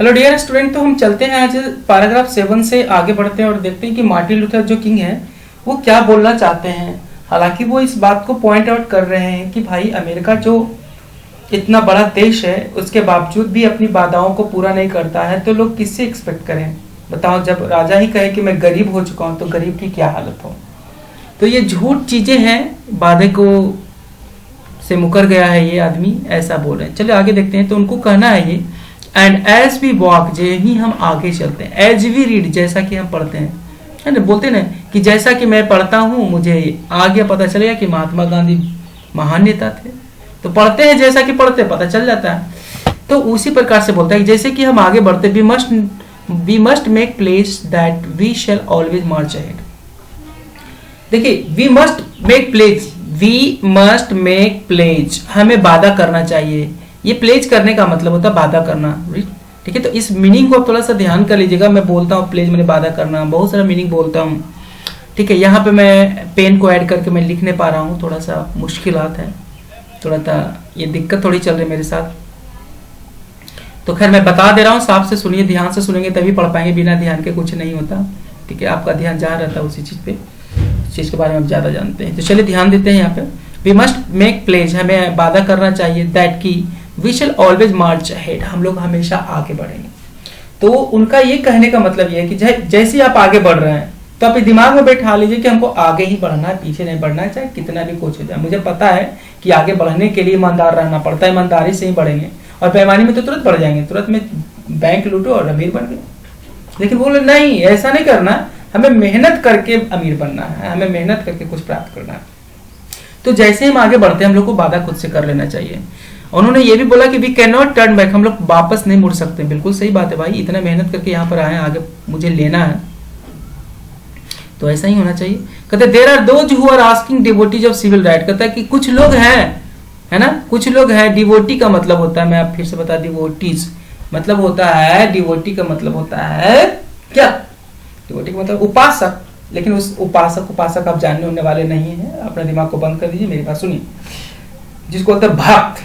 Hello dear student, तो हम चलते हैं आज पैराग्राफ 7 से आगे बढ़ते हैं और देखते हैं कि मार्टिन लूथर जो किंग है वो क्या बोलना चाहते हैं। हालांकि वो इस बात को पॉइंट आउट कर रहे हैं कि भाई अमेरिका जो इतना बड़ा देश है उसके बावजूद भी अपनी वादाओं को पूरा नहीं करता है, तो लोग किससे एक्सपेक्ट करें। बताओ, जब राजा ही कहे कि मैं गरीब हो चुका हूँ तो गरीब की क्या हालत हो। तो ये झूठ चीजें हैं, वादे को से मुकर गया है ये आदमी, ऐसा बोल रहे हैं। चलिए आगे देखते हैं। तो उनको कहना है ये, एंड एज वी वॉक, जे ही हम आगे चलते हैं, एज वी रीड, जैसा कि हम पढ़ते हैं, है ना, बोलते ना कि जैसा कि मैं पढ़ता हूँ मुझे आगे पता चलेगा कि महात्मा गांधी महान नेता थे। तो पढ़ते हैं जैसा कि पढ़ते पता चल जाता है। तो उसी प्रकार से बोलता है जैसे कि हम आगे बढ़ते, we must make place that we shall always march ahead. देखिए, वी मस्ट मेक प्लेज, हमें वादा करना चाहिए। ये प्लेज करने का मतलब होता है वादा करना, ठीक है। तो इस मीनिंग को आप थोड़ा सा ध्यान कर लीजिएगा। मैं बोलता हूँ प्लेज मैंने वादा करना, बहुत सारा मीनिंग बोलता हूँ, ठीक है। यहाँ पे मैं पेन को ऐड करके मैं लिख नहीं पा रहा हूँ, थोड़ा सा मुश्किलात है, थोड़ा सा ये दिक्कत थोड़ी चल रही है मेरे साथ। तो खैर मैं बता दे रहा हूँ, साफ से सुनिए, ध्यान से सुनेंगे तभी पढ़ पाएंगे, बिना ध्यान के कुछ नहीं होता, ठीक है। आपका ध्यान जहाँ रहता है उसी चीज़ पे, चीज़ के बारे में आप ज़्यादा जानते हैं। तो चलिए ध्यान देते हैं यहाँ पे। वी मस्ट मेक प्लेज, हमें वादा करना चाहिए, दैट की we shall always march ahead, हम लोग हमेशा आगे बढ़ेंगे। तो उनका ये कहने का मतलब ये है कि जैसे आप आगे बढ़ रहे हैं तो आप दिमाग में बैठा लीजिए कि हमको आगे ही बढ़ना है, पीछे नहीं बढ़ना है, चाहे कितना भी कुछ हो जाए। मुझे पता है कि आगे बढ़ने के लिए ईमानदार रहना पड़ता है, ईमानदारी से ही बढ़ेंगे, और बेईमानी में तो तुरंत बढ़ जाएंगे, तुरंत में बैंक लूटो और अमीर बन गए। लेकिन बोले नहीं, ऐसा नहीं करना, हमें मेहनत करके अमीर बनना है, हमें मेहनत करके कुछ प्राप्त करना है। तो जैसे हम आगे बढ़ते हैं हम लोग को वादा खुद से कर लेना चाहिए। उन्होंने ये भी बोला कि we can not turn back, हम लोग वापस नहीं मुड़ सकते। बिल्कुल सही बात है भाई, इतना मेहनत करके यहाँ पर आए, आगे मुझे लेना है, तो ऐसा ही होना चाहिए। कहते there are those who are asking devotees of civil right, कहता है कि कुछ लोग हैं, है ना, कुछ लोग हैं। डिवोटी का मतलब होता है, मैं आप फिर से बता, डिवोटीज मतलब होता है, डिवोटी का मतलब होता है क्या, डिवोटी का मतलब उपासक। लेकिन उस उपासक आप जानने होने वाले नहीं है, अपने दिमाग को बंद कर दीजिए, मेरी बात सुनिए। जिसको बोलते हैं भक्त,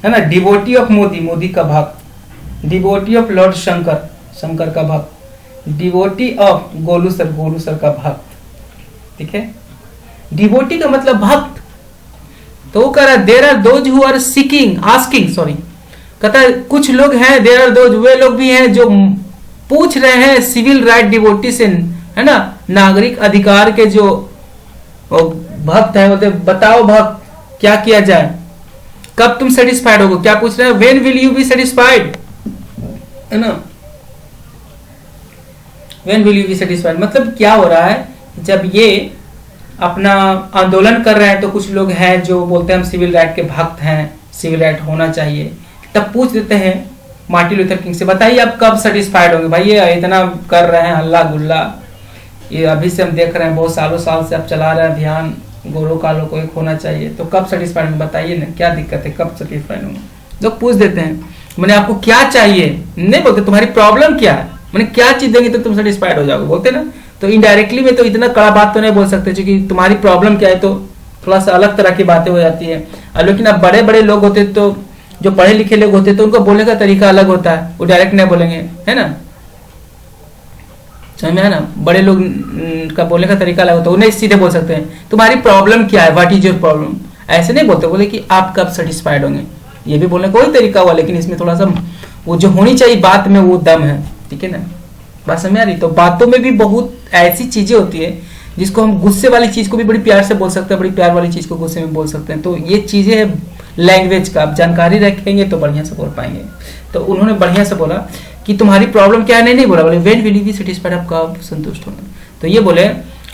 है ना, डिवोटी ऑफ मोदी, मोदी का भक्त, devotee of Lord Shankar, Shankar का भक्त, डिवोटी ऑफ गोलू सर का भक्त, ठीक है। डिवोटी का मतलब भक्त। तो वो कह रहा है there are those who are asking, कहता है कुछ लोग हैं, देयर आर दोज, वे लोग भी हैं जो पूछ रहे हैं सिविल राइट डिवोटी से, है ना, नागरिक अधिकार के जो भक्त है, बोलते बताओ भक्त क्या किया जाए, कब तुम सेटिस्फाइड होगे, क्या पूछ रहे हैं, when will you be satisfied, है ना, when will you be satisfied. मतलब क्या हो रहा है, जब ये अपना आंदोलन कर रहे हैं तो कुछ लोग हैं जो बोलते हैं हम सिविल राइट के भक्त हैं, सिविल राइट होना चाहिए। तब पूछ देते हैं मार्टिन लूथर किंग से, बताइए आप कब सेटिस्फाइड होंगे। भाई ये इतना कर रहे हैं हल्ला गुल्ला, ये अभी से हम देख रहे हैं, बहुत साल से आप चला रहे हैं अभियान, गोरों कालों को एक होना चाहिए, तो कब सेटिस्फाइड होंगे बताइए ना, क्या दिक्कत है, कब सेटिस्फाइड होंगे। लोग पूछ देते हैं, मैंने आपको क्या चाहिए, नहीं बोलते तुम्हारी प्रॉब्लम क्या है, मैंने क्या चीज देंगे तो तुम सेटिस्फाइड हो जाओगे, बोलते ना। तो इनडायरेक्टली में तो इतना कड़ा बात तो नहीं बोल सकते, क्योंकि तुम्हारी प्रॉब्लम क्या है तो थोड़ा सा अलग तरह की बातें हो जाती है। लेकिन अब बड़े बड़े लोग होते, तो जो पढ़े लिखे लोग होते तो उनको बोलने का तरीका अलग होता है, वो डायरेक्ट नहीं बोलेंगे, है ना, समझ में है ना। बड़े लोग का बोलने का तरीका अलग होता है, उन्हें सीधे बोल सकते हैं तुम्हारी प्रॉब्लम क्या है, व्हाट इज योर प्रॉब्लम, ऐसे नहीं बोलते, बोले कि आप कब सेटिस्फाइड होंगे। ये भी बोलने का कोई तरीका हुआ, लेकिन इसमें थोड़ा सा वो जो होनी चाहिए बात में वो दम है, ठीक है ना, बात समझ आ रही। तो बातों में भी बहुत ऐसी चीजें होती है जिसको हम गुस्से वाली चीज को भी बड़ी प्यार से बोल सकते हैं, बड़ी प्यार वाली चीज को गुस्से में बोल सकते हैं। तो ये चीजें है लैंग्वेज का, आप जानकारी रखेंगे तो बढ़िया से बोल पाएंगे। तो उन्होंने बढ़िया से बोला कि तुम्हारी प्रॉब्लम क्या है, नहीं बोला, बोले when will you be satisfied, आप कब संतुष्ट होंगे। तो ये बोले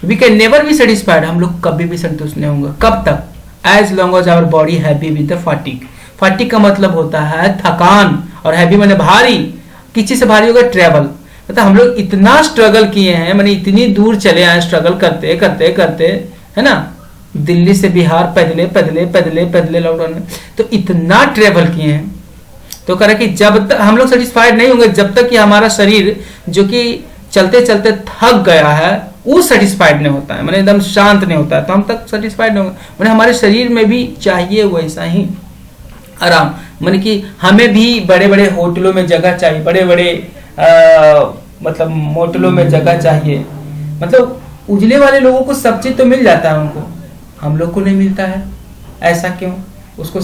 we can never be satisfied, हम लोग कभी भी संतुष्ट नहीं होंगे, कब तक, as long as our body heavy with the fatigue. Fatigue का मतलब होता है थकान, और हैवी माने भारी, किसी से भारी होगा ट्रेवल, मतलब हम लोग इतना स्ट्रगल किए हैं, माने इतनी दूर चले आए स्ट्रगल करते करते करते, है ना, दिल्ली से बिहार पैदले पैदले पैदले पैदले लॉकडाउन में, तो इतना ट्रेवल किए हैं। तो कह रहा कि जब तक हम लोग सेटिस्फाइड नहीं होंगे, जब तक कि हमारा शरीर जो कि चलते चलते थक गया है वो सेटिस्फाइड नहीं होता है, मैंने एकदम शांत नहीं होता है, तो हम तक सेटिस्फाइड नहीं होंगे। मैंने हमारे शरीर में भी चाहिए वैसा ही आराम, माने कि हमें भी बड़े बड़े होटलों में जगह चाहिए, बड़े बड़े मतलब मोटलों में जगह चाहिए, मतलब उजले वाले लोगों को सब चीज तो मिल जाता है उनको, हम लोग को नहीं मिलता है, ऐसा क्यों? उसको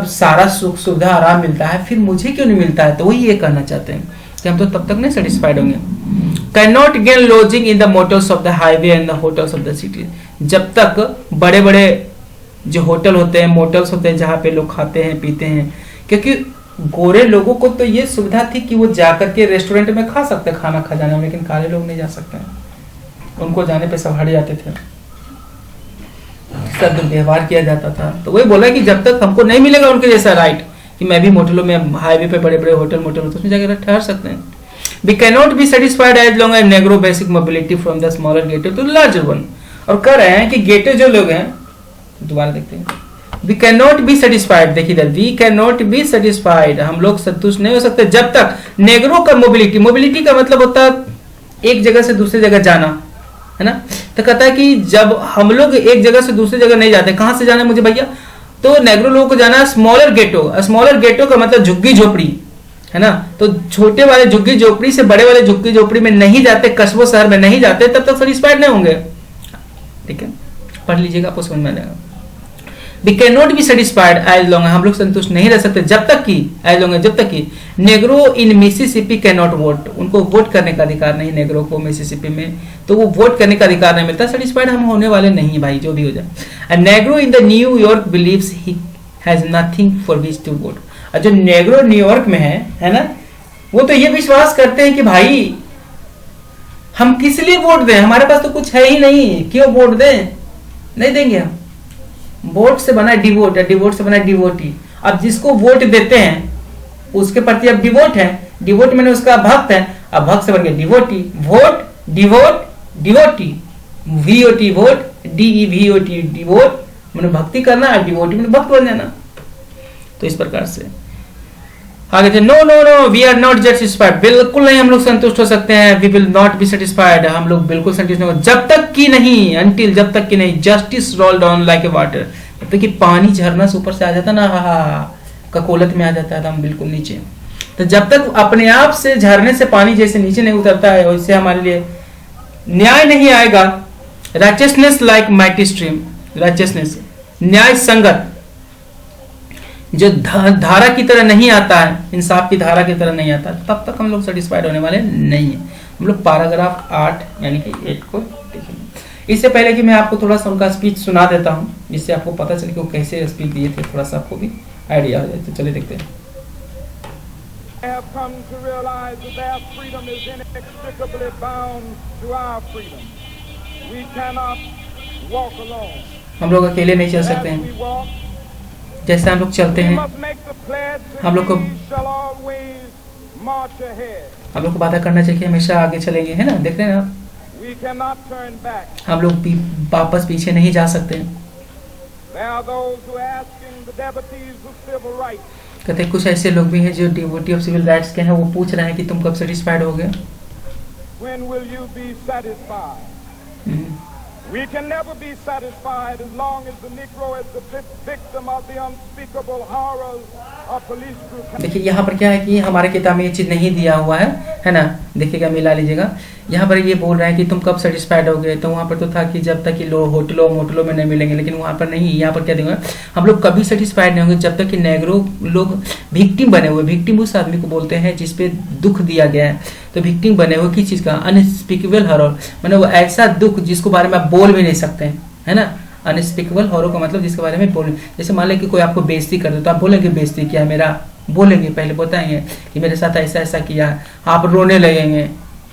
सारा सुख सुविधा आराम मिलता है, फिर मुझे क्यों नहीं मिलता है? तो वही ये कहना चाहते हैं कि हम तो तब तक नहीं सेटिस्फाइड होंगे। Can not gain lodging in the motels of the highway and the hotels of the city, जब तक बड़े बड़े जो होटल होते हैं, मोटल्स होते हैं, जहाँ पे लोग खाते हैं पीते हैं, क्योंकि गोरे लोगों को तो ये सुविधा थी कि वो जाकर के रेस्टोरेंट में खा सकते हैं खाना खजाना में, लेकिन काले लोग नहीं जा सकते हैं, उनको जाने पे सब हट जाते थे, सब दुर्व्यवहार किया जाता था। तो वही बोला कि जब तक हमको नहीं मिलेगा उनके जैसा राइट कि मैं भी मोटलों में, हाईवे पे बड़े बड़े होटल मोटल उसमें जाकर ठहर सकते हैं। We cannot be satisfied as long as negro basic mobility from the smaller ghetto to the larger one। और कह रहे हैं कि गेटो जो लोग हैं, दोबारा देखते हैं, We cannot be satisfied, देखिए इधर, We cannot be satisfied, हम लोग संतुष्ट नहीं हो सकते जब तक नेग्रो का मोबिलिटी का मतलब होता है एक जगह से दूसरी जगह जाना, है ना। तो कहता है कि जब हम लोग एक जगह से दूसरी जगह नहीं जाते, कहां से जाना है मुझे भैया, तो नेग्रो लोगों को जाना है स्मॉलर गेटो। स्मॉलर गेटो का मतलब झुग्गी झोपड़ी, है ना। तो छोटे वाले झुग्गी झोपड़ी से बड़े वाले झुग्गी झोपड़ी में नहीं जाते, कस्बों शहर में नहीं जाते, तब तक सेटिस्फाइड नहीं होंगे। ठीक है, पढ़ लीजिएगा, आपको समझ में आ जाएगा। We cannot be satisfied as long, हम लोग संतुष्ट नहीं रह सकते जब तक कि, as long जब तक कि नेग्रो इन मिसिसिपी कैनॉट वोट, उनको वोट करने का अधिकार नहीं, नेग्रो को मिसिसिपी में, तो वो वोट करने का अधिकार नहीं मिलता, सेटिस्फाइड हम होने वाले नहीं भाई, जो भी हो जाए। And negro in the New York believes he has nothing for which to vote, और जो नेग्रो न्यूयॉर्क में है ना, वो तो ये विश्वास करते हैं कि भाई हम किस लिए वोट दें, हमारे पास तो कुछ है ही नहीं, क्यों वोट दें, नहीं देंगे हम। वोट से बना डिवोट है, डिवोट से बना डिवोटी। अब जिसको वोट देते हैं उसके प्रति अब डिवोट है, डिवोट मैंने उसका भक्त है, अब भक्त से बन गया devotee. Vote devote devotee, V O T vote, DEVOT devote मैंने भक्ति करना, और डिवोटी मैंने भक्त बन जाना। तो इस प्रकार से आगे थे, no no no we are not satisfied, बिल्कुल नहीं हम लोग संतुष्ट हो सकते हैं। We will not be satisfied, हम लोग बिल्कुल संतुष्ट नहीं हो जब तक कि नहीं, अंटिल जब तक कि नहीं, justice roll down like a water, जब तक कि पानी झरना से ऊपर से आ जाता ना, ककोलत में आ जाता है, हम बिल्कुल नीचे। तो जब तक अपने आप से झरने से पानी जैसे नीचे नहीं उतरता है, वैसे हमारे लिए न्याय नहीं आएगा। Righteousness like mighty stream, righteousness न्याय संगत, जो धारा की तरह नहीं आता है, इंसाफ की धारा की तरह नहीं आता, तब तक हम लोग सेटिस्फाइड होने वाले नहीं है। हम लोग पैराग्राफ 8 यानी कि 8 को देखेंगे। इससे पहले कि मैं आपको थोड़ा सा उनका स्पीच सुना देता हूं, जिससे आपको पता चले कि वो कैसे स्पीच दिए थे, थोड़ा सा आपको भी आइडिया हो जाए। तो चलिए देखते हैं। हम लोग अकेले नहीं चल सकते हैं, जैसे हम लोग चलते हैं, हम लोग को वादा करना चाहिए कि हमेशा आगे चलेंगे, है ना। देख रहे हैं आप, हम लोग भी वापस पीछे नहीं जा सकते। कहते कुछ ऐसे लोग भी हैं जो डिवोटी ऑफ सिविल राइट्स के हैं, वो पूछ रहे हैं कि तुम कब सेटिस्फाइड हो गए। We can never be satisfied as long as the Negro is the victim of the unspeakable horrors of police brutality। देखिए यहाँ पर क्या है कि हमारे किताब में ये चीज नहीं दिया हुआ है ना। देखिएगा, मिला लीजिएगा। यहाँ पर ये बोल रहे हैं कि तुम कब सेटिस्फाइड हो गए, तो वहाँ पर तो था कि जब तक कि लोग होटलों मोटलों में नहीं मिलेंगे, लेकिन वहाँ पर नहीं। यहाँ पर क्या देंगे, हम लोग कभी सेटिस्फाइड नहीं होंगे जब तक कि नेग्रो लोग विक्टिम बने हुए, विक्टिम उस आदमी को बोलते हैं जिसपे दुख दिया गया है। तो विक्टिम बने हुए किस चीज का, अनस्पीकेबल हॉरर, मतलब वो ऐसा दुख जिसको बारे में आप बोल भी नहीं सकते हैं, है ना। अनस्पीकेबल हॉरर का मतलब जिसके बारे में बोल, जैसे मान लें कि कोई आपको बेइज्जती कर दे, तो आप बोलेंगे बेइज्जती किया मेरा, बोलेंगे, पहले बताएंगे कि मेरे साथ ऐसा ऐसा किया, आप रोने लगेंगे,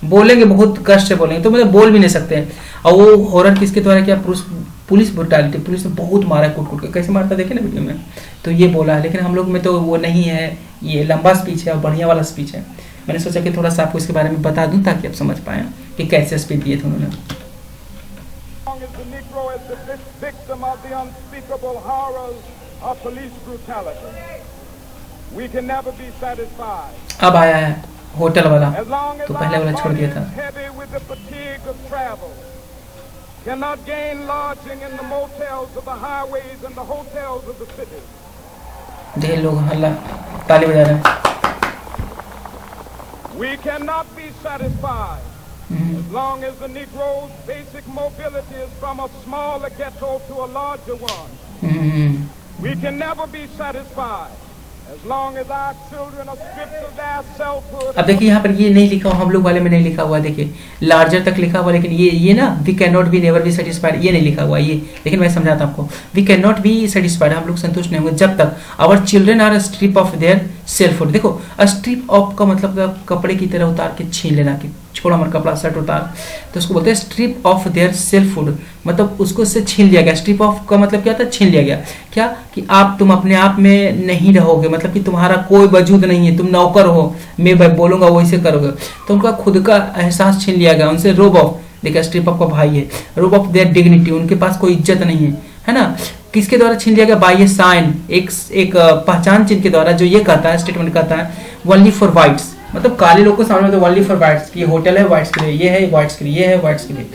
बोलेंगे, बहुत कष्ट से बोलेंगे, तो मतलब बोल भी नहीं सकते। और वो हॉरर किसके द्वारा किया, पुलिस ब्रुटैलिटी, पुलिस ने बहुत मारा, कूट कूट के, कैसे मारता देखे ना वीडियो में, तो ये बोला है। लेकिन हम लोग में तो वो नहीं है, ये लंबा स्पीच है और बढ़िया वाला स्पीच है। मैंने सोचा कि थोड़ा सा आपको इसके बारे में बता दूं ताकि आप समझ पाए कि कैसे स्पीच दिए थे उन्होंने। अब आया है होटल वाला, तो पहले वाला छोड़ दिया था। Cannot gain lodging in the motels of the highways and the hotels of the city. देखिए लोग हल्ला ताली बजा रहे हैं। We cannot be satisfied as long as the Negro's basic mobility is from a smaller ghetto to a larger one. We can never be satisfied as long as our children are stripped of their selfhood. अब देखिए यहाँ पर ये नहीं लिखा हुआ, हम लोग वाले में नहीं लिखा हुआ, देखिए लार्जर तक लिखा हुआ, लेकिन ये ना we can not be never be satisfied ये नहीं लिखा हुआ ये। लेकिन मैं समझाता हूँ आपको, we can not be satisfied, हम लोग संतुष्ट नहीं होंगे जब तक our children are strip of their selfhood. देखो स्ट्रिप ऑफ का मतलब कपड़े की तरह उतार के छीन लेना, कि छोड़ा मर कपड़ा शर्ट उतार, तो उसको बोलते हैं स्ट्रिप ऑफ देयर सेल्फहुड, मतलब उसको से छीन लिया गया। स्ट्रिप ऑफ का मतलब क्या था, छीन लिया गया। क्या कि आप तुम अपने आप में नहीं रहोगे, मतलब कि तुम्हारा कोई वजूद नहीं है, तुम नौकर हो, मैं भाई बोलूंगा वैसे करोगे, तो उनका खुद का एहसास छीन लिया गया उनसे। रोब ऑफ, देखिए स्ट्रिप ऑफ का भाई है, रोब ऑफ देयर डिग्निटी, उनके पास कोई इज्जत नहीं है ना। किसके द्वारा छीन लिया गया, बाय ए साइन, एक पहचान चिन्ह के द्वारा, जो ये कहता है, स्टेटमेंट कहता है ओनली फॉर व्हाइट्स, मतलब काले लोग को सामने तो ओनली फॉर व्हाइट्स, की होटल है व्हाइट्स के लिए, ये है व्हाइट्स के लिए, ये है व्हाइट्स के लिए,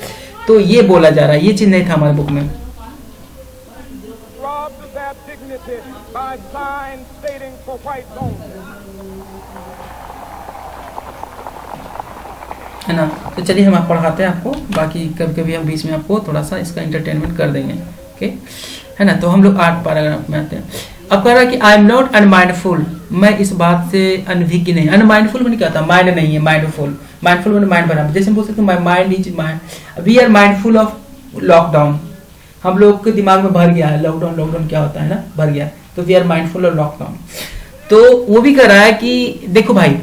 तो ये बोला जा रहा है। ये चीज नहीं था हमारे बुक में। है ना, तो चलिए हम आप पढ़ाते हैं आपको, बाकी कभी कभी हम बीच में आपको थोड़ा सा इसका एंटरटेनमेंट कर देंगे। ओके, है ना। तो हम लोग 8 पैराग्राफ में आते हैं। अब कह रहा है कि आई एम नॉट अनमाइंडफुल, मैं इस बात से अनभिज्ञ नहीं। अनमाइंडफुल मैंने क्या था, माइंड नहीं है, माइंडफुल, माइंडफुल मैंने माइंड बना, जैसे हम बोल सकते हैं my mind is mind. We are mindful of lockdown, हम लोग के दिमाग में भर गया है लॉकडाउन, लॉकडाउन क्या होता है ना, भर गया, तो we are mindful of lockdown. तो वो भी कह रहा है कि देखो भाई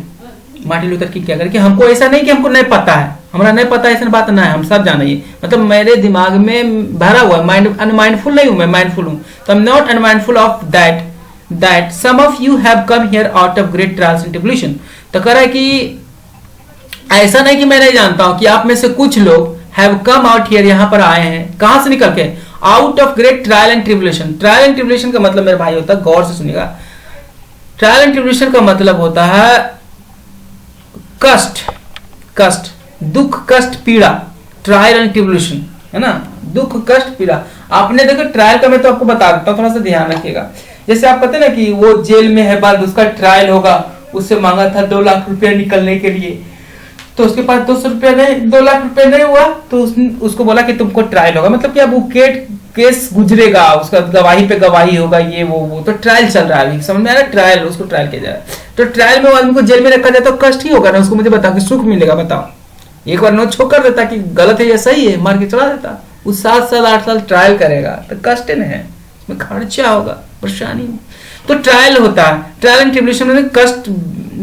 मार्टिन लूथर किंग क्या करे कि हमको ऐसा नहीं कि हमको नहीं पता है, हमारा नहीं पता ऐसा बात ना है, हम सब जाना ये, मतलब मेरे दिमाग में भरा हुआ है, माइंड अनमाइंडफुल नहीं हूं मैं, माइंडफुल हूं। तो I am not unmindful of that some of you have come here out of great trials and tribulation. तो कह रहा है कि ऐसा नहीं कि मैं नहीं जानता हूं कि आप में से कुछ लोग हैव कम आउट हियर, यहां पर आए हैं, कहां से निकल के, out of great trial and tribulation. Trial and tribulation का मतलब मेरे भाई होता है, गौर से सुनिएगा, ट्रायल एंड ट्रिब्यूलेशन का मतलब होता है कष्ट, दुख, कष्ट, पीड़ा, ट्रायल एंड ट्रिब्यूलेशन, है ना, दुख, कष्ट, पीड़ा। आपने देखो ट्रायल का मैं तो आपको बता देता हूं, थोड़ा सा ध्यान रखिएगा। जैसे आप कहते हैं ना कि वो जेल में है बंद, उसका ट्रायल होगा, उससे मांगा था 2 लाख रुपया निकलने के लिए, तो उसके पास 200 रुपया नहीं, 2 लाख रुपया नहीं हुआ, तो उसको बोला कि तुमको ट्रायल होगा, मतलब कि अब वो केस गुजरेगा, उसका गवाही पे गवाही होगा, ये वो तो ट्रायल चल रहा है अभी, समझ में आ रहा है, ट्रायल, उसको ट्रायल किया जा रहा है। तो ट्रायल में आदमी को जेल में रखा जाए तो कष्ट ही होगा ना, उसको मुझे बताओ कि सुख मिलेगा, बताओ। एक बार नोट छोड़ कर देता कि गलत है या सही है, मार के चला देता, वो 7 साल 8 साल ट्रायल करेगा, तो कष्ट नहीं है, उसमें खर्चा होगा, परेशानी। तो ट्रायल होता है, ट्रायल एंड ट्रिब्यूलेशन में कष्ट,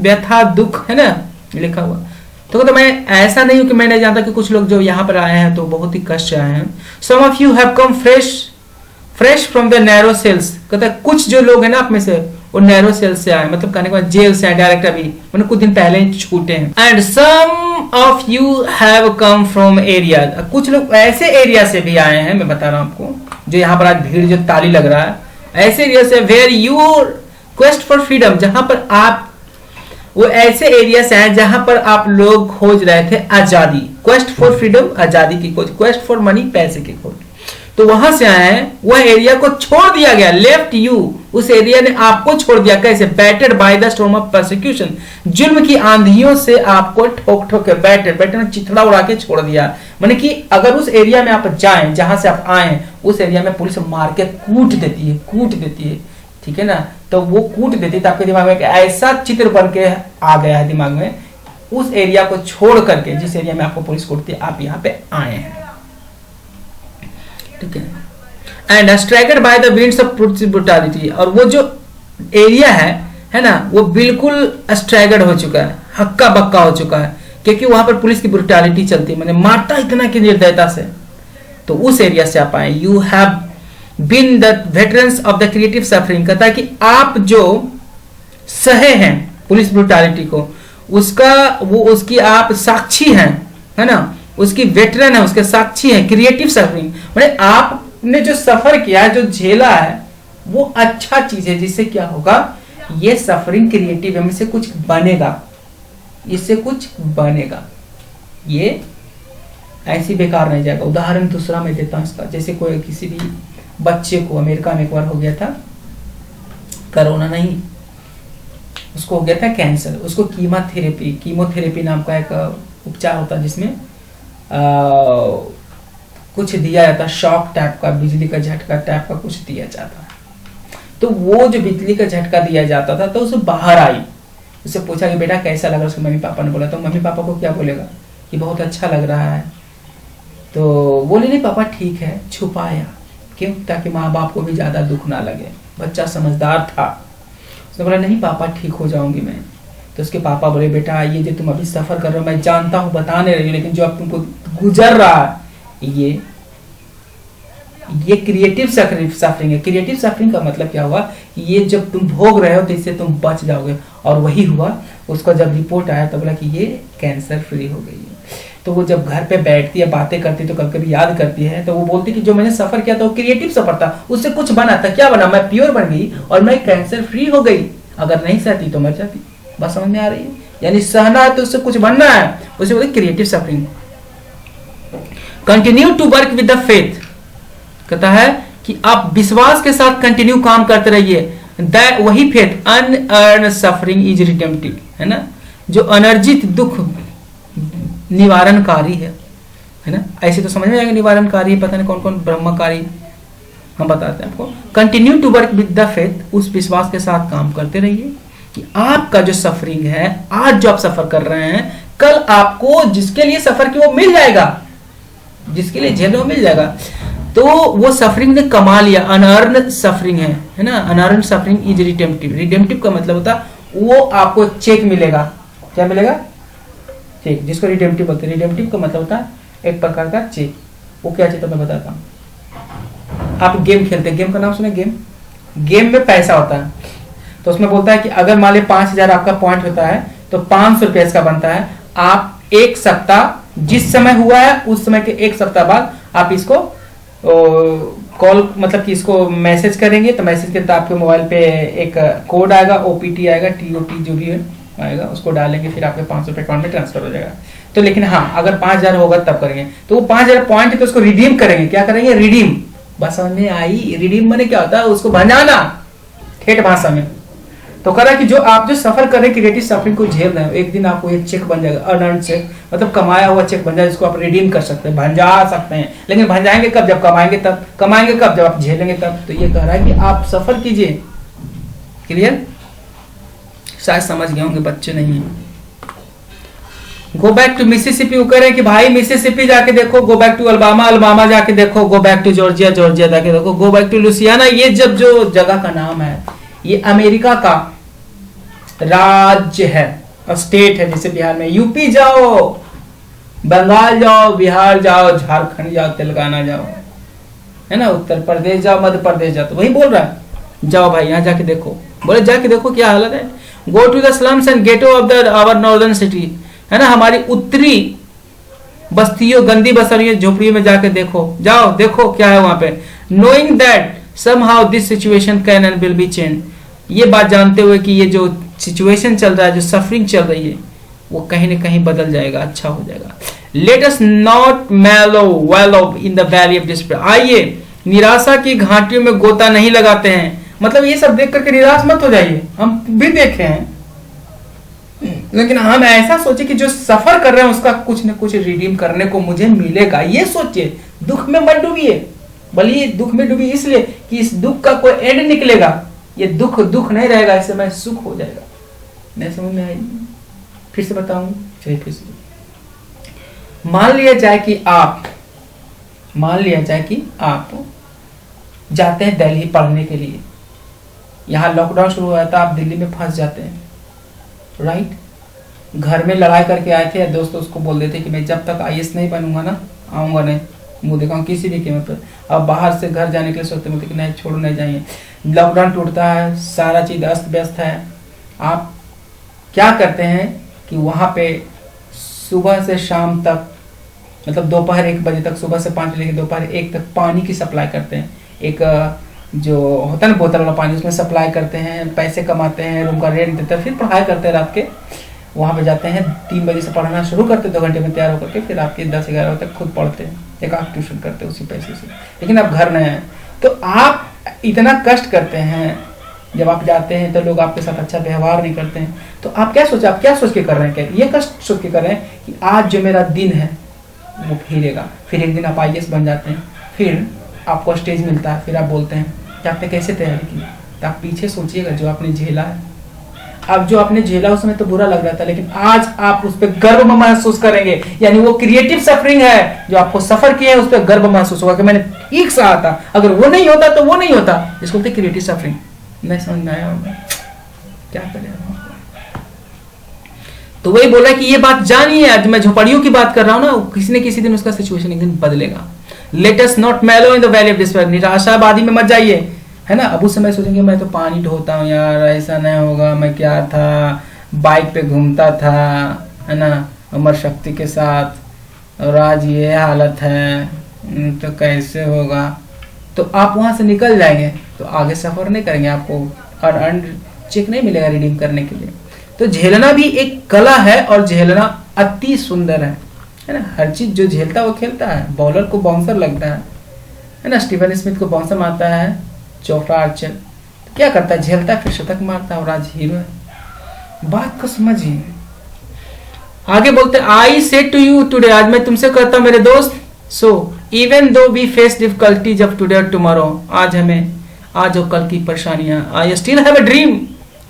व्यथा, दुख, है ना लिखा हुआ। तो मैं ऐसा नहीं हूं कि मैं नहीं जानता कि कुछ लोग जो यहाँ पर आए हैं तो बहुत ही कष्ट से आए हैं। Some of you have come fresh from the narrow cells, कहता है कुछ जो लोग हैं ना आप में से वो नैरो सेल्स से आए, मतलब कहने के बाद जेल से आए डायरेक्ट, अभी मैंने कुछ दिन पहले ही छूटे हैं। And some of you have come from area, कुछ लोग ऐसे एरिया से भी आए हैं, मैं बता रहा हूं आपको, जो यहाँ पर आज भीड़ जो ताली लग रहा है, ऐसे एरिया से, where you quest for freedom, जहां पर आप, वो ऐसे एरिया से आए जहां पर आप लोग खोज रहे थे आजादी, क्वेस्ट फॉर फ्रीडम, आजादी की खोज, क्वेस्ट फॉर मनी, पैसे की खोज, तो वहां से आए हैं, वह एरिया को छोड़ दिया गया, लेफ्ट यू, उस एरिया ने आपको छोड़ दिया, कैसे, batted by the storm of persecution, जुल्म की आंधियों से आपको ठोक ठोक के, बैटेड में चिथड़ा उड़ा के छोड़ दिया, माने कि अगर उस एरिया में आप जाएं जहां से आप आए हैं, उस एरिया में पुलिस मार के कूट देती है, ठीक है ना, तो वो कूट देती, तो आपके दिमाग में ऐसा चित्र बन के आ गया है दिमाग में, उस एरिया को छोड़ करके, जिस एरिया में आपको पुलिस कूटती है, आप यहाँ पे आए हैं, ठीक है। And striked by the winds of brutality, और वो जो एरिया है ना, वो बिल्कुल स्ट्राइकेड हो चुका है, हक्का बक्का हो चुका है, क्योंकि वहां पर पुलिस की ब्रुटैलिटी चलती है, मैंने मारता इतना की निर्दयता से, तो उस एरिया से आप आए। You have been the veterans of the creative suffering, कहता है कि आप जो सहे हैं पुलिस ब्रुटैलिटी को, उसकी आप साक्षी हैं, है ना, उसकी वेटरन है, उसके साक्षी है, क्रिएटिव सफरिंग, मैंने आपने जो सफर किया है, जो झेला है, वो अच्छा चीज है, जिससे क्या होगा, ये सफरिंग क्रिएटिव है, इससे कुछ बनेगा, इससे कुछ बनेगा, ये ऐसी बेकार नहीं जाएगा। उदाहरण दूसरा मैं देता हूं इसका, जैसे कोई किसी भी बच्चे को, अमेरिका में एक बार हो गया था, कोरोना नहीं, उसको हो गया था कैंसर। उसको कीमोथेरेपी नाम का एक उपचार होता है जिसमें कुछ दिया जाता, शॉक टाइप का, बिजली का झटका टाइप का कुछ दिया जाता है। तो वो जो बिजली का झटका दिया जाता था तो उसे बाहर आई, उससे पूछा कि बेटा कैसा लग रहा है, उसके मम्मी पापा ने बोला। तो मम्मी पापा को क्या बोलेगा कि बहुत अच्छा लग रहा है। तो बोले नहीं पापा ठीक है, छुपाया क्यों, ताकि माँ बाप को भी ज्यादा दुख ना लगे। बच्चा समझदार था, उसने बोला नहीं पापा ठीक हो जाऊंगी मैं। तो उसके पापा बोले बेटा ये जो तुम अभी सफर कर रहे हो मैं जानता हूँ, बता नहीं रही हूँ, लेकिन जो अब तुमको गुजर रहा है ये क्रिएटिव सफरिंग है। क्रिएटिव सफरिंग का मतलब क्या हुआ, ये जब तुम भोग रहे हो तो इससे तुम बच जाओगे। और वही हुआ, उसका जब रिपोर्ट आया तो बोला कि ये कैंसर फ्री हो गई है। तो वो जब घर पे बैठती है, बातें करती है, तो कभी कभी याद करती है, तो वो बोलती कि जो मैंने सफर किया था वो क्रिएटिव सफर था, उससे कुछ बना था। क्या बना, मैं प्योर बन गई और मैं कैंसर फ्री हो गई। अगर नहीं सहती तो मर जाती। बस समझ में आ रही है, यानी सहना है तो उससे कुछ बनना है, उसे बोलते creative suffering. Continue to work with the faith, कहता है कि आप विश्वास के साथ कंटिन्यू काम करते रहिए। वही faith, unearned suffering is redemptive, है ना, जो अनर्जित दुख निवारणकारी है ना। ऐसे तो समझ में आएगा निवारणकारी, पता नहीं कौन कौन ब्रह्मकारी, हम बताते हैं आपको। Continue to work with the faith, उस विश्वास के साथ काम करते रहिए कि आपका जो सफरिंग है, आज जो आप सफर कर रहे हैं, कल आपको जिसके लिए सफर किया वो मिल जाएगा, जिसके लिए झेलो मिल जाएगा। तो वो सफरिंग ने कमा लिया, अनअर्न सफरिंग है ना। Unearned suffering is redemptive. Redemptive का मतलब होता है वो आपको चेक मिलेगा। क्या मिलेगा, चेक, जिसको रिडेम्पटिव बोलते हैं। रिडेम्पटिव का मतलब होता है एक प्रकार का चेक। वो क्या चीज तो मैं बताता हूँ। आप गेम खेलते हैं, गेम का नाम सुने, गेम में पैसा होता है। तो उसमें बोलता है कि अगर मान ली 5000 आपका पॉइंट होता है तो 500 रुपये इसका बनता है। आप एक सप्ताह जिस समय हुआ है उस समय के एक सप्ताह बाद आप इसको कॉल, मतलब कि इसको मैसेज करेंगे, तो मैसेज के आपके मोबाइल पे एक कोड आएगा, ओपीटी आएगा, टीओटी जो भी है आएगा, उसको डालेंगे, फिर आपके 500 रुपये अकाउंट में ट्रांसफर हो जाएगा। तो लेकिन हाँ, अगर 5000 होगा तब करेंगे। तो वो 5000 पॉइंट है तो उसको रिडीम करेंगे। क्या करेंगे, रिडीम। बस समझ में आई, रिडीम माने क्या होता है, उसको भंजाना ठेठ भाषा में। तो कह रहा है कि जो आप जो सफर कर रहे क्रिएटिव सफरिंग को झेल रहे हो, एक दिन आपको एक चेक बन जाएगा, अर्नड चेक, मतलब कमाया हुआ चेक बन जाएगा, जिसको आप रिडीम कर सकते हैं, भंजा सकते हैं। लेकिन भंजाएंगे कब, जब कमाएंगे तब। कमाएंगे कब, जब आप झेलेंगे तब। तो ये कह रहा है कि आप सफर कीजिए। क्लियर, शायद समझ गए होंगे, बच्चे नहीं है। गो बैक टू मिसिसिपी, वो कह रहे हैं कि भाई मिसिसिपी जाके देखो, गो बैक टू अल्बामा जाके देखो, गो बैक टू जॉर्जिया जाके देखो, गो बैक टू लुसियाना। ये जब जो जगह का नाम है, ये अमेरिका का राज्य है, स्टेट है। जैसे बिहार में यूपी जाओ, बंगाल जाओ, बिहार जाओ, झारखंड जाओ, तेलंगाना जाओ, है ना, उत्तर प्रदेश जाओ, मध्य प्रदेश जाओ, तो वही बोल रहा है जाओ भाई यहाँ जाके देखो। बोले जाके देखो क्या हालत है। Go to the slums and ghetto of the our northern city, है ना, हमारी उत्तरी बस्तियों, गंदी बस्तियों, झोपड़ियों में जाके देखो, जाओ देखो क्या है वहां पे। Knowing that somehow this situation can and will be change, ये बात जानते हुए कि ये जो सिचुएशन चल रहा है, जो सफरिंग चल रही है, वो कहीं ना कहीं बदल जाएगा, अच्छा हो जाएगा। Let us not वैलो in the valley of despair, आइए निराशा की घाटियों में गोता नहीं लगाते हैं। मतलब ये सब देख करके निराश मत हो जाइए, हम भी देखे हैं, लेकिन हम ऐसा सोचे कि जो सफर कर रहे हैं उसका कुछ न कुछ रिडीम करने को मुझे मिलेगा, ये सोचिए। दुख में मत डूबिए, बल्कि दुख में डूबी इसलिए कि इस दुख का कोई एंड निकलेगा। ये दुख नहीं रहेगा, इससे मैं सुख हो जाएगा। नहीं समझ में आई, फिर से बताऊं, चलिए फिर से। मान लिया जाए कि आप जाते हैं दिल्ली पढ़ने के लिए, यहाँ लॉकडाउन शुरू हुआ था, आप दिल्ली में फंस जाते हैं, राइट। घर में लड़ाई करके आए थे, दोस्त उसको बोल देते कि मैं जब तक आईएएस नहीं बनूंगा ना, आऊंगा नहीं, मुंह दिखाऊं किसी भी कीमत पर। अब बाहर से घर जाने के लिए सोचते हैं कि नहीं, छोड़ो नहीं जाएंगे। लॉकडाउन टूटता है, सारा चीज अस्त व्यस्त है। आप क्या करते हैं कि वहां पे सुबह से शाम तक, मतलब दोपहर 1 बजे तक, सुबह से 5 बजे लेकर दोपहर 1 तक पानी की सप्लाई करते हैं। एक जो होता है ना बोतल वाला पानी, उसमें सप्लाई करते हैं, पैसे कमाते हैं, रूम का रेंट देते हैं, फिर पढ़ाई करते हैं रात के। वहाँ पे जाते हैं, 3 बजे से पढ़ना शुरू करते हैं, 2 घंटे में तैयार होकर के, फिर आपके 10-11 बजे तक खुद पढ़ते हैं, एक आप ट्यूशन करते हैं उसी पैसे से। लेकिन आप घर नहीं हैं, तो आप इतना कष्ट करते हैं जब आप जाते हैं तो लोग आपके साथ अच्छा व्यवहार नहीं करते हैं, तो आप क्या सोच के कर रहे हैं, क्या ये कष्ट सोच के कर रहे हैं कि आज जो मेरा दिन है वो फिरेगा। फिर एक दिन आप IAS बन जाते हैं, फिर आपको स्टेज मिलता है, फिर आप बोलते हैं कि आपने कैसे तैयारी की। तो आप पीछे सोचिएगा जो आपने झेला है, अब जो आपने झेला उस समय तो बुरा लग रहा था, लेकिन आज आप उस पर गर्व महसूस करेंगे। यानी वो क्रिएटिव सफरिंग है जो आपको सफर किया है, उस पर गर्व महसूस होगा कि मैंने ठीक सहा था, अगर वो नहीं होता तो वो नहीं होता। जिसको बोलते क्रिएटिव सफरिंग। मैं समझ में आया होगा, क्या करें। तो वही बोला कि ये बात जानिए, आज मैं झोपड़ियों की बात कर रहा हूं ना, किसी न किसी दिन उसका सिचुएशन एक दिन बदलेगा। लेट अस नॉट मेलो in the valley of despair, निराशावादी में मत जाइए, है ना। अब उस समय सोचेंगे मैं तो पानी ढोता हूँ यार, ऐसा नहीं होगा, मैं क्या था, बाइक पे घूमता था, है ना, अमर शक्ति के साथ, और आज ये हालत है, तो कैसे होगा। तो आप वहां से निकल जाएंगे तो आगे सफर नहीं करेंगे, आपको और अर्न चेक नहीं मिलेगा रिडीम करने के लिए। तो झेलना भी एक कला है और झेलना अति सुंदर है ना। हर चीज जो झेलता है वो खेलता है। बॉलर को बाउंसर लगता है ना। स्टीवन स्मिथ को बाउंसर मारता है जोफ्रा आर्चर, तो क्या करता है, झेलता है, फिर शतक मारता है और आज हीरो है। बात को समझिए। आगे बोलते I said to you today, आज मैं तुमसे कहता हूं मेरे दोस्त, so even though we face difficulties of today और टुमारो, आज और कल की परेशानियां, I still have a dream,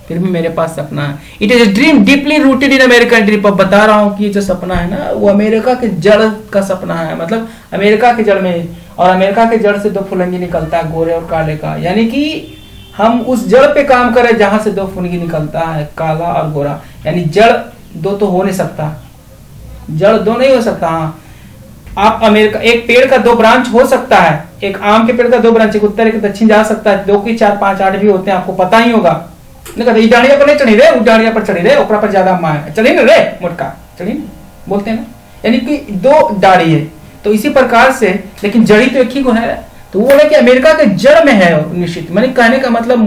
फिर भी मेरे पास सपना है। It is a dream deeply rooted in American dream. अब बता रहा हूं कि ये जो सपना है ना वो अमेरिका के जड़ का सपना है, मतलब अमेरिका के जड़ में, और अमेरिका के जड़ से दो फुलंगी निकलता है, गोरे और काले का। यानी कि हम उस जड़ पे काम करें जहां से दो फुलंगी निकलता है, काला और गोरा। यानी जड़ दो तो हो नहीं सकता, जड़ दो नहीं हो सकता। हाँ, आप अमेरिका, एक पेड़ का दो ब्रांच हो सकता है, एक आम के पेड़ का दो ब्रांच, एक उत्तर एक दक्षिण जा सकता है, 2 की 4 5 8 भी होते हैं, आपको पता ही होगा। नहीं डाढ़िया पर नहीं चढ़ी रे, डाढ़िया पर चढ़ी रे, ऊपर पर ज्यादा माँ चढ़ी ना रे, मोटका चढ़ी बोलते हैं ना। यानी कि 2 डाढ़ी है, तो इसी प्रकार से, लेकिन जड़ी तो एक ही को है। तो वो बोले कि अमेरिका के जड़ में है निश्चित। मैंने कहने का मतलब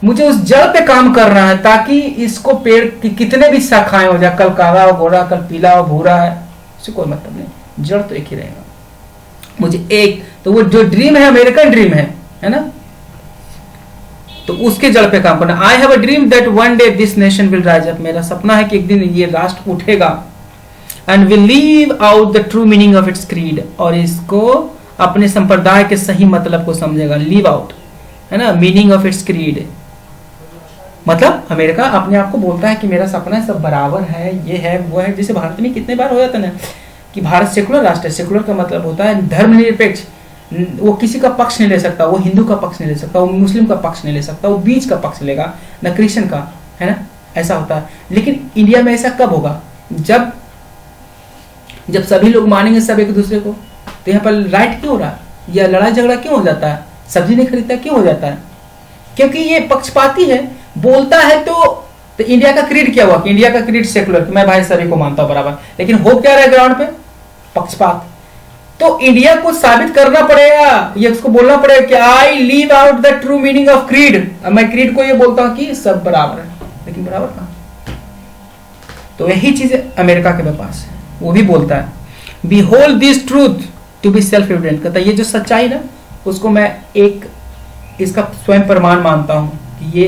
मुझे उस जड़ पे काम करना है, ताकि इसको पेड़ की कितने भी शाखाएं हो जाए, कल काला हो गोरा, कल पीला हो भूरा है, इससे कोई मतलब नहीं, जड़ तो एक ही रहेगा। मुझे एक तो वो जो ड्रीम है अमेरिकन ड्रीम है ना, तो उसके जड़ पे काम करना। I have a dream that one day this nation will rise up, मेरा सपना है कि एक दिन ये राष्ट्र उठेगा, and will leave out the true meaning of its creed, और इसको अपने संप्रदाय के सही मतलब को समझेगा। लीव आउट है ना, मीनिंग ऑफ इट्स क्रीड, मतलब अमेरिका अपने आप को बोलता है कि मेरा सपना है, सब बराबर है, ये है वो है। जैसे भारत में कितने बार हो जाता है ना कि भारत सेकुलर राष्ट्र है। सेकुलर का मतलब होता है धर्मनिरपेक्ष, वो किसी का पक्ष नहीं ले सकता, वो हिंदू का पक्ष नहीं ले सकता, वो मुस्लिम का पक्ष नहीं ले सकता, वो बीच का पक्ष लेगा, न क्रिश्चियन का, है ना, ऐसा होता है। लेकिन इंडिया में ऐसा कब होगा, जब सभी लोग मानेंगे सब एक दूसरे को। तो यहाँ पर राइट क्यों हो रहा है, या लड़ाई झगड़ा क्यों हो जाता है, सब्जी नहीं खरीदता क्यों हो जाता है, क्योंकि ये पक्षपाती है, बोलता है। तो इंडिया का क्रीड क्या हुआ कि इंडिया का क्रीड सेकुलर, कि मैं भाई सभी को मानता हूं बराबर, लेकिन हो क्या रहा है ग्राउंड पे, पक्षपात। तो इंडिया को साबित करना पड़ेगा, ये उसको बोलना पड़ेगा कि I leave out the true meaning of creed. मैं क्रीड को ये बोलता हूं कि सब बराबर है, लेकिन बराबर कहां। तो यही चीज अमेरिका के पास है, वो भी बोलता है be hold this truth to be self evident, कहता है ये जो सच्चाई ना, उसको मैं इसका स्वयं प्रमाण मानता हूं कि ये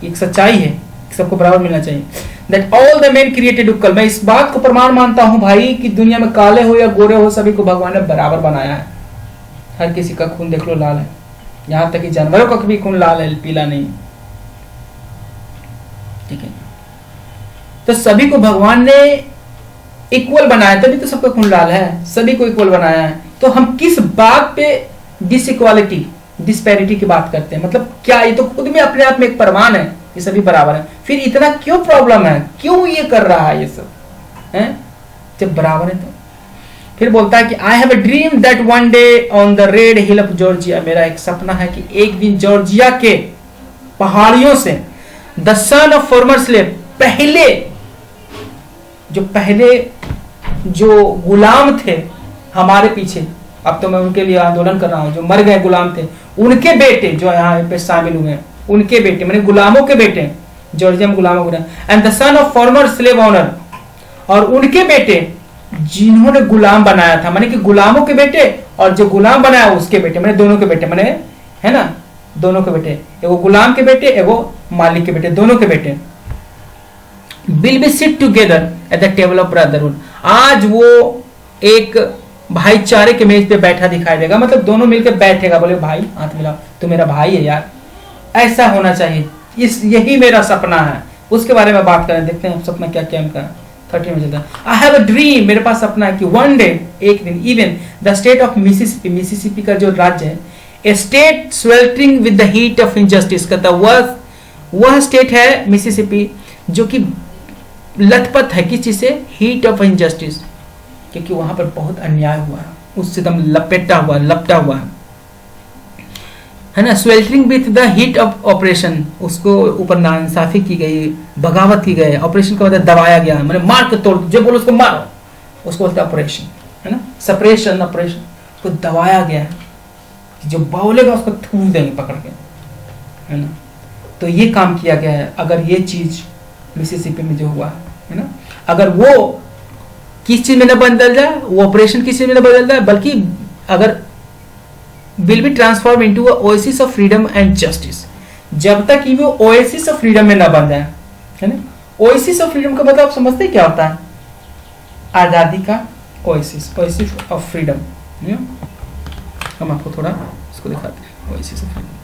एक सच्चाई है, सबको बराबर मिलना चाहिए। That all the men created equal, मैं इस बात को प्रमाण मानता हूं भाई कि दुनिया में काले हो या गोरे हो, सभी को भगवान ने बराबर बनाया है। हर किसी का खून देख लो लाल है, यहां तक कि जानवरों का भी खून लाल है, पीला नहीं, ठीक है। तो सभी को भगवान ने इक्वल बनाया, तभी तो सबका खून लाल है, सभी को इक्वल बनाया है। तो हम किस बात पे डिसइक्वालिटी, डिस्पैरिटी की बात करते हैं, मतलब क्या, ये तो खुद में अपने आप में एक प्रमाण है कि सभी बराबर है। फिर इतना क्यों प्रॉब्लम है, क्यों ये कर रहा है ये सब है, जब बराबर है। तो फिर बोलता है कि I have a dream that one day on the red hill of Georgia, मेरा एक सपना है कि एक दिन जॉर्जिया के पहाड़ियों से the son of former slave, पहले जो गुलाम थे हमारे पीछे, अब तो मैं उनके लिए आंदोलन कर रहा हूं, जो मर गए गुलाम थे, उनके बेटे जो यहाँ पे शामिल हुए, उनके बेटे मैंने गुलामों के बेटे, जॉर्जिया में गुलामों के, and the son of former slave owner, और उनके बेटे जिन्होंने गुलाम बनाया था, माने कि गुलामों के बेटे और जो गुलाम बनाया उसके बेटे, मैंने दोनों के बेटे, मैंने है ना, दोनों के बेटे, एगो गुलाम के बेटे, एगो मालिक के बेटे, दोनों के बेटे will be sit together at the table of brotherhood. आज वो एक भाईचारे के मेज पे बैठा दिखाई देगा, मतलब दोनों मिलकर बैठेगा, बोले भाई हाथ मिलाओ, तू मेरा भाई है यार, ऐसा होना चाहिए, यही मेरा सपना है। उसके बारे में बात करें, देखते हैं सपना क्या क्या उनका। 30 में चलता, आई हैव अ ड्रीम, मेरे पास सपना है कि वन डे, एक दिन, even the state of Mississippi, Mississippi का जो राज्य है, a state sweltering with the heat of injustice, कहता वह स्टेट है मिसिसिपी जो कि लथपथ है किस चीज से, हीट ऑफ इनजस्टिस, क्योंकि वहां पर बहुत अन्याय हुआ है, उससे एकदम लपटा हुआ है ना। Sweltering with the heat of operation, उसको ऊपर नाइंसाफी की गई, बगावत की गई, ऑपरेशन का मतलब दबाया गया, मतलब मार के तोड़, जो बोलो उसको मारो, उसको बोलते ऑपरेशन, है ना, सपरेशन, ऑपरेशन, उसको दबाया गया है, जो बोलेगा उसको थूक देंगे पकड़ के, है ना। तो ये काम किया गया है। अगर ये चीज मिसिसिपी में जो हुआ है ना, अगर वो किस चीज में न बदल जाए, वो ऑपरेशन किस चीज में न बदल जाए, बल्कि अगर will be transform into a oasis of freedom and justice, जब तक कि वो ओएसिस ऑफ फ्रीडम में न बन जाए, है ना। ओएसिस ऑफ फ्रीडम का मतलब आप समझते हैं क्या होता है, आजादी का ओएसिस, ओएसिस ऑफ फ्रीडम। हम आपको थोड़ा इसको दिखाते हैं, ओएसिस ऑफ फ्रीडम।